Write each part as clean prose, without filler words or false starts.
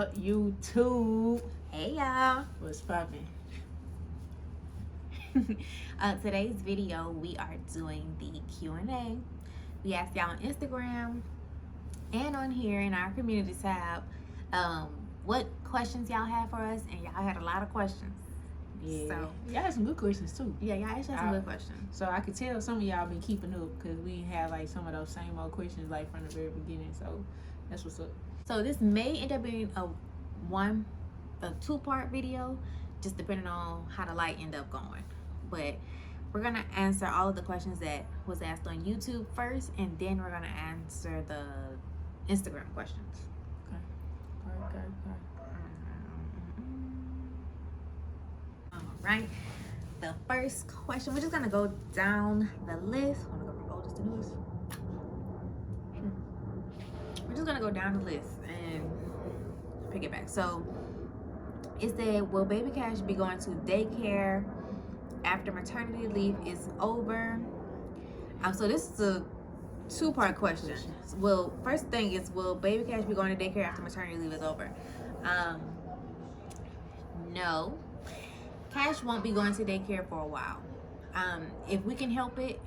up, YouTube? Hey y'all. What's poppin'? Today's video we are doing the Q&A. We asked y'all on Instagram and on here in our community tab what questions y'all had for us, and y'all had a lot of questions. Yeah, So y'all had some good questions too. Yeah, y'all actually had some good questions. So I could tell some of y'all been keeping up because we had like some of those same old questions like from the very beginning. So that's what's up. So this may end up being a two-part video, just depending on how the light end up going. But we're gonna answer all of the questions that was asked on YouTube first, and then we're gonna answer the Instagram questions. Okay. All right. The first question, we're just gonna go down the list. Wanna go from oldest to newest? Sure. We're just gonna go down the list and pick it back. So it said, will Baby Cash be going to daycare after maternity leave is over? So this is a two-part question. Well, first thing is, will Baby Cash be going to daycare after maternity leave is over? No. Cash won't be going to daycare for a while. If we can help it,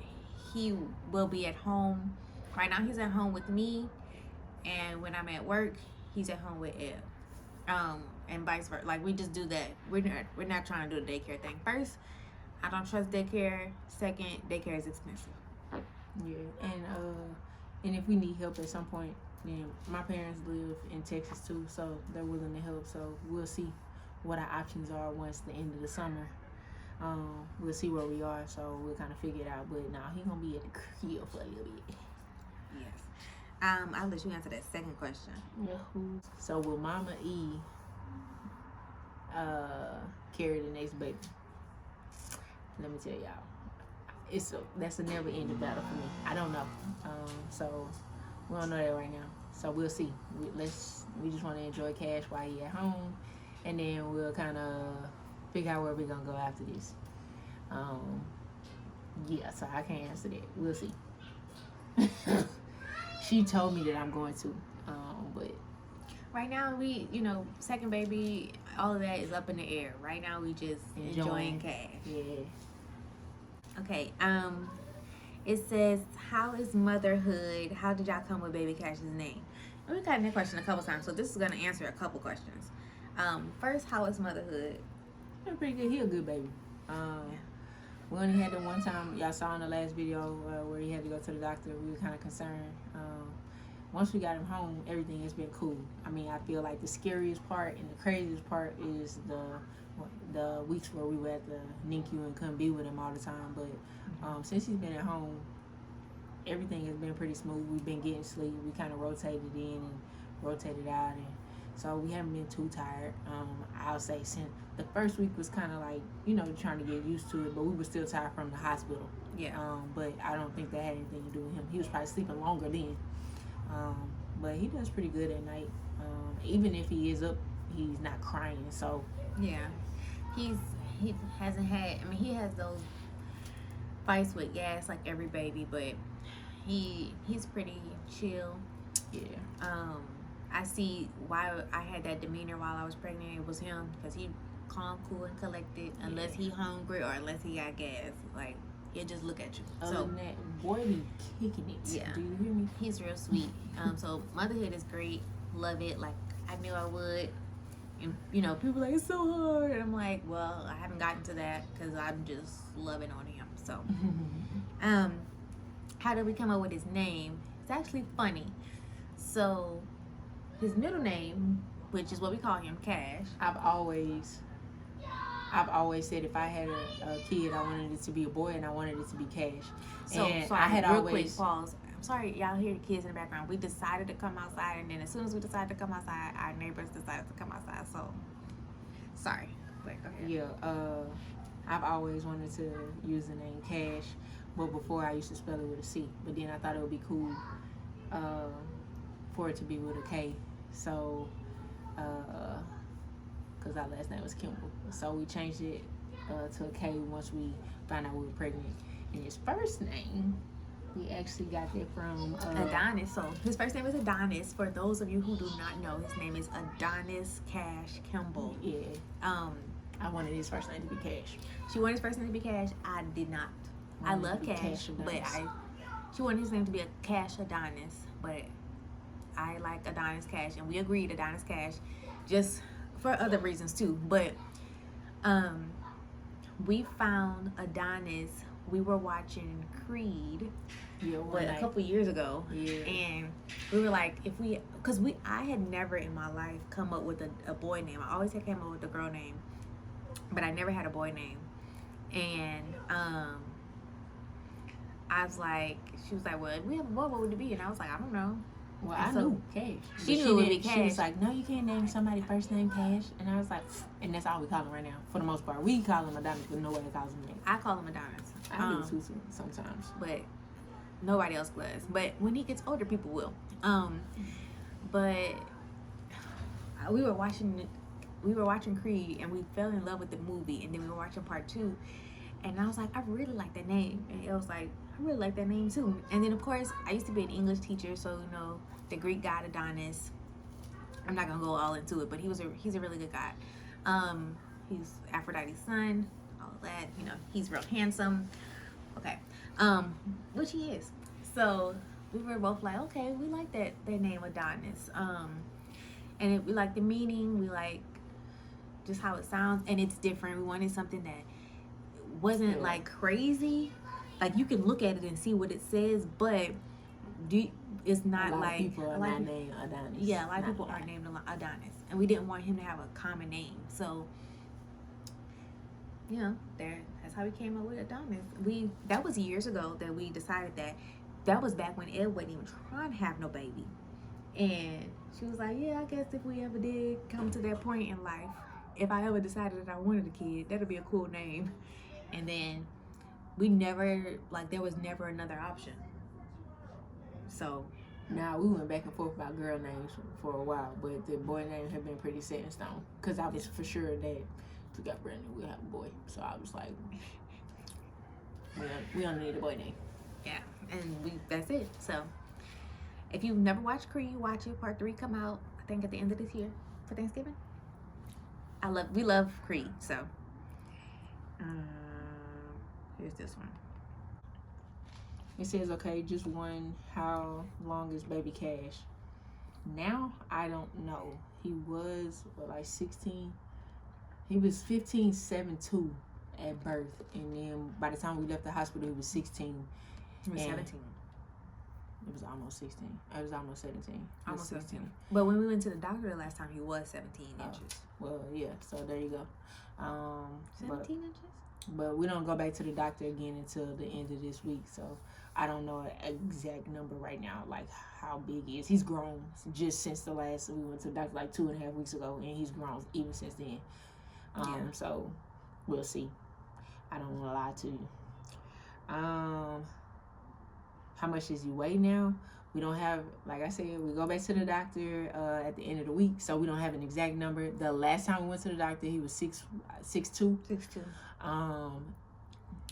he will be at home. Right now he's at home with me, and when I'm at work, he's at home with Ed. And vice versa. Like, we just do that. We're not trying to do the daycare thing. First, I don't trust daycare. Second, daycare is expensive. Yeah, and if we need help at some point, then my parents live in Texas too, so they're willing to help. So we'll see what our options are once the end of the summer. We'll see where we are, so we'll kind of figure it out. But now he's gonna be at the crib for a little bit. Yes. I'll let you answer that second question. Yahoo. So will Mama E carry the next baby? Let me tell y'all, that's a never-ending battle for me. I don't know. So we don't know that right now. So we'll see. We just want to enjoy Cash while he at home, and then we'll kind of figure out where we're gonna go after this. Yeah. So I can't answer that. We'll see. She told me that I'm going to, but right now we, second baby, all of that is up in the air. Right now we just enjoying Cash. Yeah. Okay. It says, how is motherhood? How did y'all come with Baby Cash's name? And we got that question a couple times, so this is gonna answer a couple questions. First, how is motherhood? They're pretty good. He a good baby. We only had the one time y'all saw in the last video where he had to go to the doctor. We were kind of concerned. Once we got him home, everything has been cool. I mean, I feel like the scariest part and the craziest part is the weeks where we were at the NICU and couldn't be with him all the time. But since he's been at home, everything has been pretty smooth. We've been getting sleep. We kind of rotated in and rotated out, and so we haven't been too tired. I'll say since the first week was kind of like, trying to get used to it, but we were still tired from the hospital. Yeah. But I don't think that had anything to do with him. He was probably sleeping longer then. But he does pretty good at night. Even if he is up, he's not crying. So yeah, he hasn't had. I mean, he has those fights with gas like every baby, but he's pretty chill. Yeah. I see why I had that demeanor while I was pregnant. It was him, because he calm, cool, and collected. Unless he hungry or unless he got gas, like he'll just look at you. Other than that, boy be kicking it. Yeah. Do you hear me? He's real sweet. So motherhood is great. Love it. Like I knew I would. And people like, it's so hard. And I'm like, well, I haven't gotten to that because I'm just loving on him. So, how did we come up with his name? It's actually funny. So, his middle name, which is what we call him, Cash. I've always said if I had a kid, I wanted it to be a boy and I wanted it to be Cash. So, and sorry, I had real always quick pause. I'm sorry, y'all hear the kids in the background. We decided to come outside, and then as soon as we decided to come outside, our neighbors decided to come outside. So, sorry. Wait, go ahead. Yeah. I've always wanted to use the name Cash, but before I used to spell it with a C. But then I thought it would be cool for it to be with a K. So, because our last name was Kimball. So we changed it to a K once we found out we were pregnant. And his first name We actually got that from Adonis. So his first name is Adonis. For those of you who do not know, his name is Adonis Cash Kimball. Yeah. Um, I wanted his first name to be Cash. She wanted his first name to be Cash. I did not. I love Cash, but she wanted his name to be a Cash Adonis, but I like Adonis Cash, and we agreed Adonis Cash, just for other reasons too. But we found Adonis. We were watching Creed, a couple years ago, and we were like, I had never in my life come up with a boy name. I always had came up with a girl name, but I never had a boy name. And I was like, she was like, well, if we have a boy, what would it be? And I was like, I don't know. Well, I knew Cash. She knew it would be Cash. She was like, no, you can't name somebody first name Cash. And I was like, and that's all we call him right now. For the most part, we call him Adonis, but nobody calls him that. I call him Adonis. I do too sometimes, but nobody else does. But when he gets older, people will. But we were watching Creed, and we fell in love with the movie, and then we were watching part 2, and I was like, I really like that name, and it was like, I really like that name too. And then of course, I used to be an English teacher, so you know the Greek god Adonis. I'm not gonna go all into it, but he's a really good god. He's Aphrodite's son, all of that. You know, he's real handsome. Okay, which he is. So we were both like, okay, we like that name Adonis. And we like the meaning. We like just how it sounds, and it's different. We wanted something that wasn't like crazy. Like you can look at it and see what it says, but it's not a lot like of people are not named Adonis. Yeah, a lot of people aren't named Adonis, and we didn't want him to have a common name. So, you know, that's how we came up with Adonis. That was years ago that we decided that. That was back when Ed wasn't even trying to have no baby, and she was like, "Yeah, I guess if we ever did come to that point in life, if I ever decided that I wanted a kid, that'd be a cool name." And then we never, like, there was never another option. So now we went back and forth about girl names for a while, but the boy names have been pretty set in stone. Because I was for sure that if we got pregnant, we'll have a boy. So I was like, we don't need a boy name. Yeah, and that's it. So if you've never watched Creed, watch it. Part 3 come out, I think, at the end of this year for Thanksgiving. We love Creed. So here's this one. It says, okay, just one, how long is baby Cash? Now, I don't know. He was, like 16? He was 15.72 at birth. And then by the time we left the hospital, he was 16. He was 17. It was almost 16. It was almost 17. Almost 16. But when we went to the doctor the last time, he was 17 inches. Well, yeah, so there you go. 17 inches? But we don't go back to the doctor again until the end of this week. So I don't know an exact number right now, like how big he is. He's grown just since the last, we went to the doctor like 2.5 weeks ago, and he's grown even since then. So we'll see. I don't want to lie to you. How much does he weigh now? We don't have, like I said, we go back to the doctor at the end of the week, so we don't have an exact number. The last time we went to the doctor, he was 6'2". 6'2".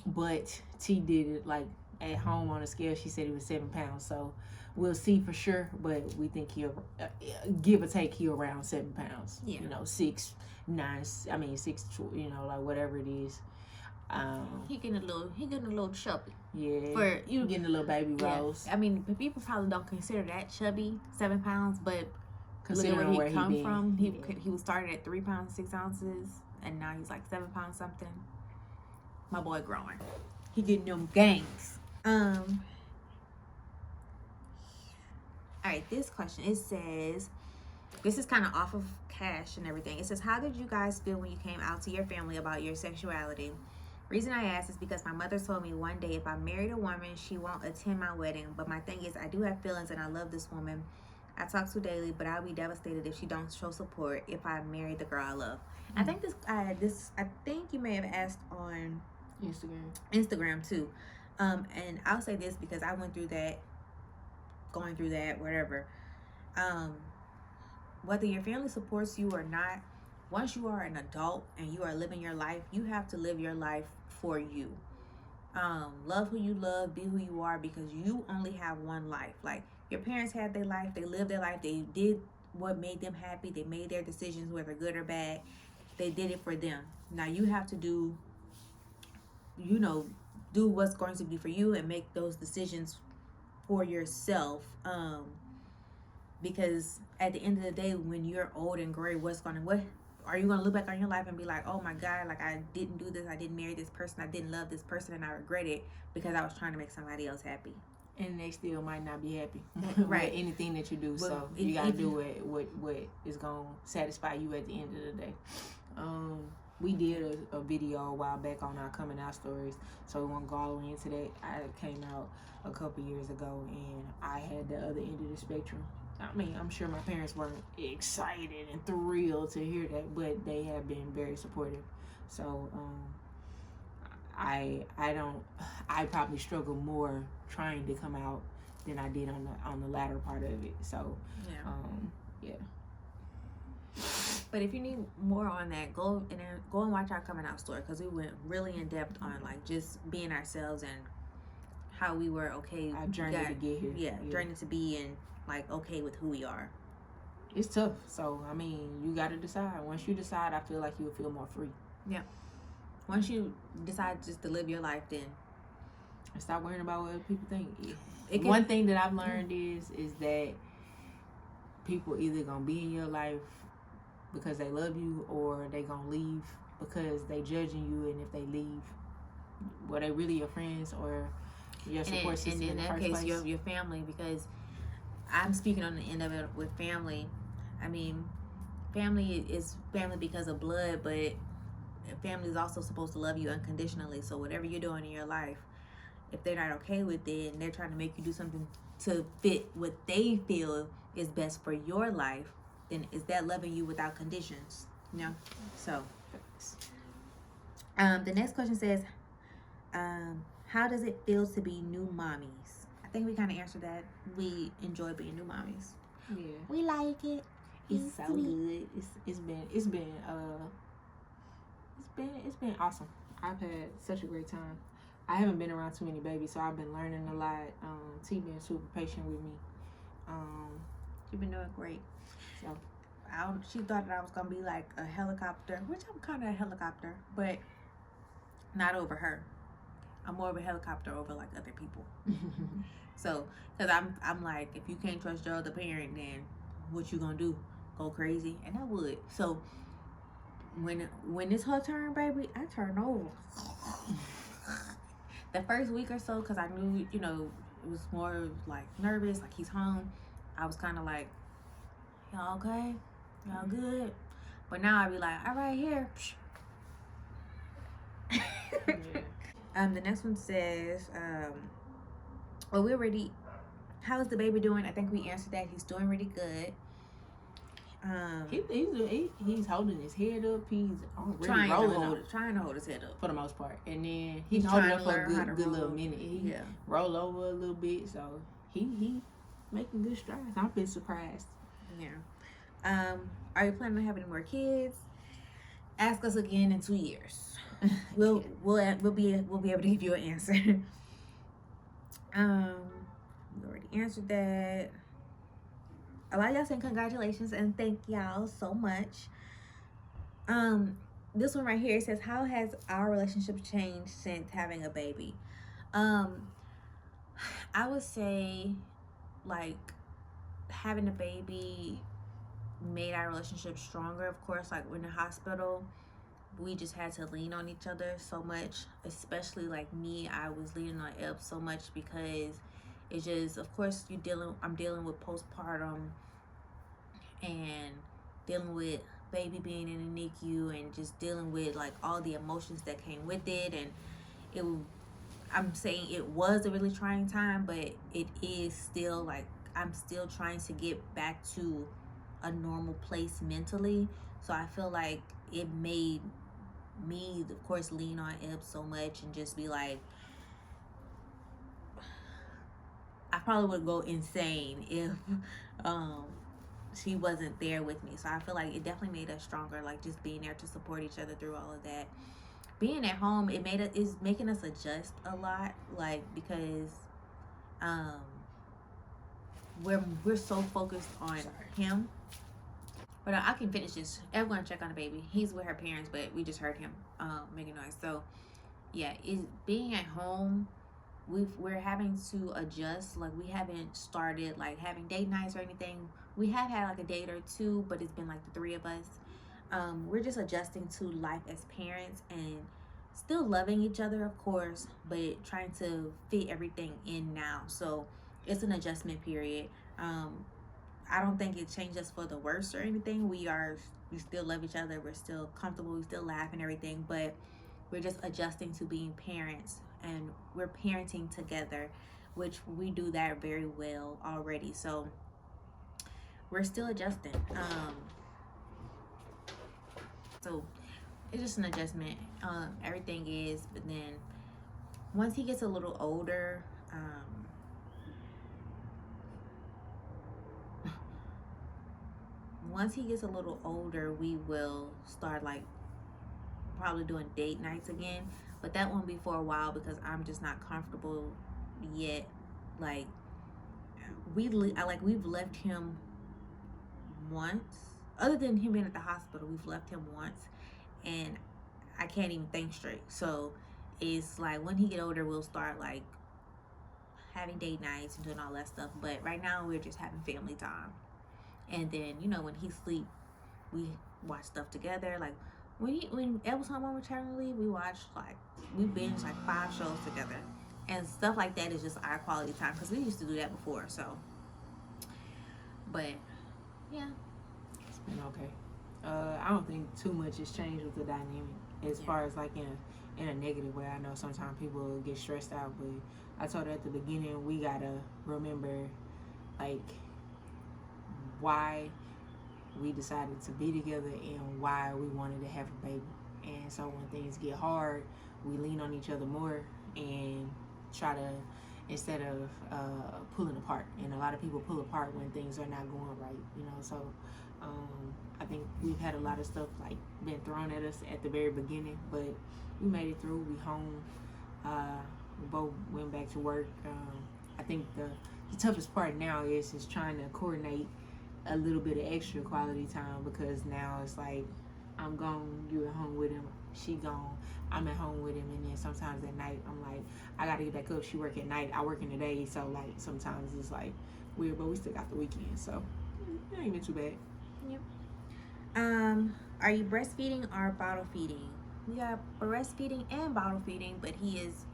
But T did it like at home on a scale. She said he was 7 pounds, so we'll see for sure. But we think he'll give or take, he'll around 7 pounds. Yeah, you know, 6'9". I mean 6'2". You know, like whatever it is. He getting a little chubby. Yeah, for you getting a little baby rolls. I mean, people probably don't consider that chubby, 7 pounds, but considering where he come from, he yeah. was started at 3 pounds 6 ounces, and now he's like 7 pounds something. My boy growing. He getting them gangs. All right, this question, it says, this is kind of off of Cash and everything. It says, how did you guys feel when you came out to your family about your sexuality? Reason I ask is because my mother told me one day if I married a woman, she won't attend my wedding. But my thing is, I do have feelings and I love this woman I talk to daily, but I'll be devastated if she don't show support if I marry the girl I love. Mm-hmm. I think you may have asked on Instagram too. And I'll say this because I went through that, going through that, whatever. Whether your family supports you or not, once you are an adult and you are living your life, you have to live your life for you. Love who you love, be who you are, because you only have one life. Like, your parents had their life, they lived their life, they did what made them happy, they made their decisions, whether good or bad, they did it for them. Now you have to do, do what's going to be for you and make those decisions for yourself. Because at the end of the day, when you're old and gray, what are you gonna look back on your life and be like, oh my God, like, I didn't do this, I didn't marry this person, I didn't love this person, and I regret it because I was trying to make somebody else happy. And they still might not be happy right with anything that you do. Well, so you gotta do what is gonna satisfy you at the end of the day. We did a video a while back on our coming out stories, so we won't go all the way into that. I came out a couple years ago, and I had the other end of the spectrum. I mean, I'm sure my parents weren't excited and thrilled to hear that, but they have been very supportive. So I probably struggle more trying to come out than I did on the latter part of it. So yeah. But if you need more on that, go and watch our coming out story, because we went really in depth on like just being ourselves and how we were okay. Our journey to get here. Yeah, journey to be and like okay with who we are. It's tough. So I mean, you got to decide. Once you decide, I feel like you'll feel more free. Yeah. Once you decide just to live your life, then stop worrying about what people think. One thing that I've learned is that people either gonna be in your life because they love you, or they gonna leave because they judging you, and if they leave, were they really your friends or your support system in the first place? And in that case, your family, because I'm speaking on the end of it with family. I mean, family is family because of blood, but family is also supposed to love you unconditionally. So whatever you're doing in your life, if they're not okay with it and they're trying to make you do something to fit what they feel is best for your life, then is that loving you without conditions? So the next question says, how does it feel to be new mommies? I think we kind of answered that. We enjoy being new mommies. Yeah, we like it. It's so good. It's been awesome. I've had such a great time. I haven't been around too many babies, so I've been learning a lot. T been super patient with me. You've been doing great. So she thought that I was gonna be like a helicopter, which I'm kind of a helicopter, but not over her. I'm more of a helicopter over like other people. So, cause I'm like, if you can't trust your other parent, then what you gonna do? Go crazy? And I would. So when it's her turn, baby, I turn over. The first week or so, cause I knew, it was more like nervous, like he's home. I was kind of like, y'all okay? Y'all good? But now I be like, all right, here. The next one says, how's the baby doing? I think we answered that. He's doing really good. He's holding his head up. He's trying to hold his head up for the most part, and then he's holding up for a good little minute. He roll over a little bit, so he making good strides. I've been surprised. Yeah. Are you planning on having more kids? Ask us again in 2 years. We'll be able to give you an answer. We already answered that. A lot of y'all saying congratulations and thank y'all so much. This one right here, it says, how has our relationship changed since having a baby? I would say like having a baby made our relationship stronger. Of course, like in the hospital, we just had to lean on each other so much, especially like me. I was leaning on Eb so much because it's just, of course, I'm dealing with postpartum and dealing with baby being in the NICU and just dealing with like all the emotions that came with it. And I'm saying it was a really trying time, but it is still like, I'm still trying to get back to a normal place mentally. So I feel like it made me, of course, lean on Eb so much and just be like, I probably would go insane if she wasn't there with me. So I feel like it definitely made us stronger, like just being there to support each other through all of that. being at home, is making us adjust a lot, like, because we're so focused on him. But I can finish this. I'm going to check on the baby. He's with her parents, but we just heard him making noise. So yeah, being at home, we're having to adjust. Like, we haven't started like having date nights or anything. We have had like a date or two, but it's been like the three of us. We're just adjusting to life as parents and still loving each other, of course, but trying to fit everything in now. So it's an adjustment period. I don't think it changed us for the worse or anything. We still love each other. We're still comfortable. We still laugh and everything, but we're just adjusting to being parents, and we're parenting together, which we do that very well already. So we're still adjusting. So it's just an adjustment. Everything is, but then once he gets a little older, we will start like probably doing date nights again, but that won't be for a while because I'm just not comfortable yet. Like, we've left him once, other than him being at the hospital. We've left him once, and I can't even think straight. So it's like when he get older, we'll start like having date nights and doing all that stuff. But right now we're just having family time. And then, you know, when he sleep, we watch stuff together. Like when Ed was home on maternity leave, we binged like 5 shows together, and stuff like that is just our quality time, because we used to do that before. So, but yeah, it's been okay. I don't think too much has changed with the dynamic as far as like in a negative way. I know sometimes people get stressed out, but I told her at the beginning, we gotta remember like why we decided to be together and why we wanted to have a baby. And so when things get hard, we lean on each other more and try to, instead of pulling apart. And a lot of people pull apart when things are not going right, you know. So I think we've had a lot of stuff like been thrown at us at the very beginning, but we made it through. We home. We both went back to work. I think the toughest part now is trying to coordinate a little bit of extra quality time, because now it's like I'm gone, you're at home with him, she gone, I'm at home with him, and then sometimes at night I'm like, I gotta get back up, she work at night, I work in the day, so like sometimes it's like weird, but we still got the weekend, so it ain't been too bad. Yep. Are you breastfeeding or bottle feeding? We got breastfeeding and bottle feeding, but he is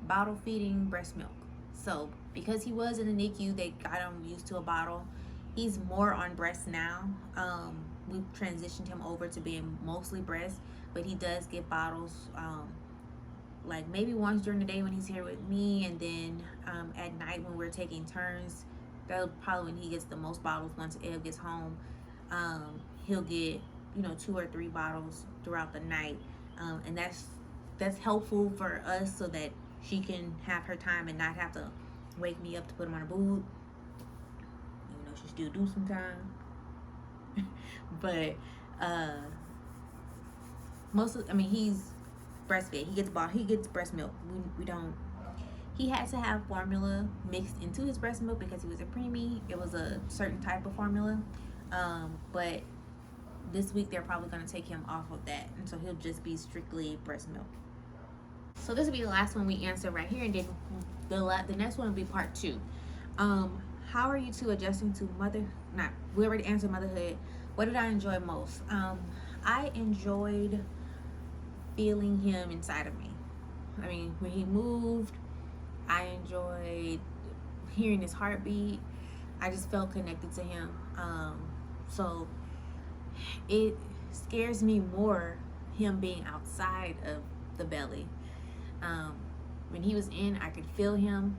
bottle feeding breast milk. So because he was in the NICU, they got him used to a bottle. He's more on breast now. We've transitioned him over to being mostly breast, but he does get bottles, like maybe once during the day when he's here with me, and then at night when we're taking turns. That'll probably when he gets the most bottles. Once Ed gets home, he'll get 2 or 3 bottles throughout the night, and that's helpful for us so that she can have her time and not have to wake me up to put him on a boob. She still do sometimes. But he's breastfed. He gets breast milk. We don't. He had to have formula mixed into his breast milk because he was a preemie. It was a certain type of formula. But this week they're probably going to take him off of that, and so he'll just be strictly breast milk. So this will be the last one we answer right here, and then the next one will be part 2. How are you two adjusting to we already answered motherhood. What did I enjoy most? I enjoyed feeling him inside of me. I mean, when he moved, I enjoyed hearing his heartbeat. I just felt connected to him. So it scares me more him being outside of the belly. When he was in, I could feel him.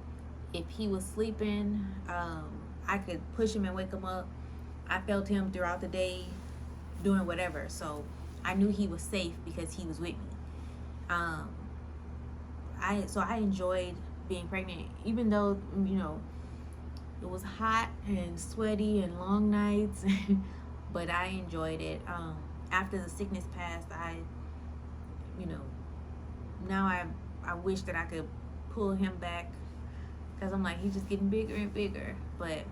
If he was sleeping, I could push him and wake him up. I felt him throughout the day doing whatever. So I knew he was safe because he was with me. I enjoyed being pregnant, even though, it was hot and sweaty and long nights, but I enjoyed it. After the sickness passed, now I wish that I could pull him back, because I'm like, he's just getting bigger and bigger. But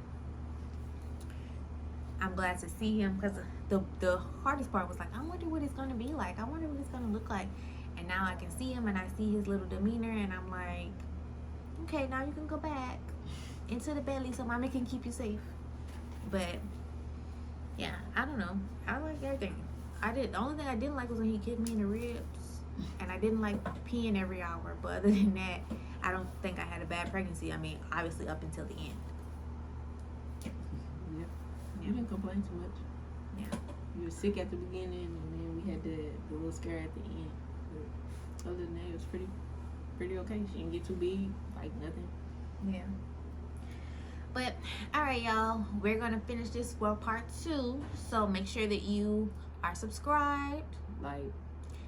I'm glad to see him, because the hardest part was like, I wonder what it's gonna be like. I wonder what it's gonna look like. And now I can see him and I see his little demeanor, and I'm like, okay, now you can go back into the belly so mommy can keep you safe. But yeah, I don't know. I like everything. The only thing I didn't like was when he kicked me in the ribs, and I didn't like peeing every hour. But other than that, I don't think I had a bad pregnancy. I mean, obviously up until the end. Yeah. You didn't complain too much. Yeah. You were sick at the beginning, and then we had the little scare at the end. But other than that, it was pretty okay. She didn't get too big, like nothing. Yeah. But all right, y'all, we're gonna finish this for part 2. So make sure that you are subscribed. Like,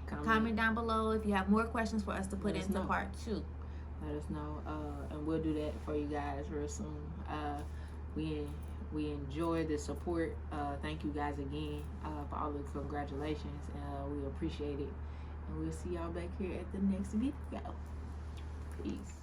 Comment down below if you have more questions for us to put Let us into know. part 2. Let us know, and we'll do that for you guys real soon. We enjoy the support. Thank you guys again for all the congratulations. We appreciate it, and we'll see y'all back here at the next video. Peace.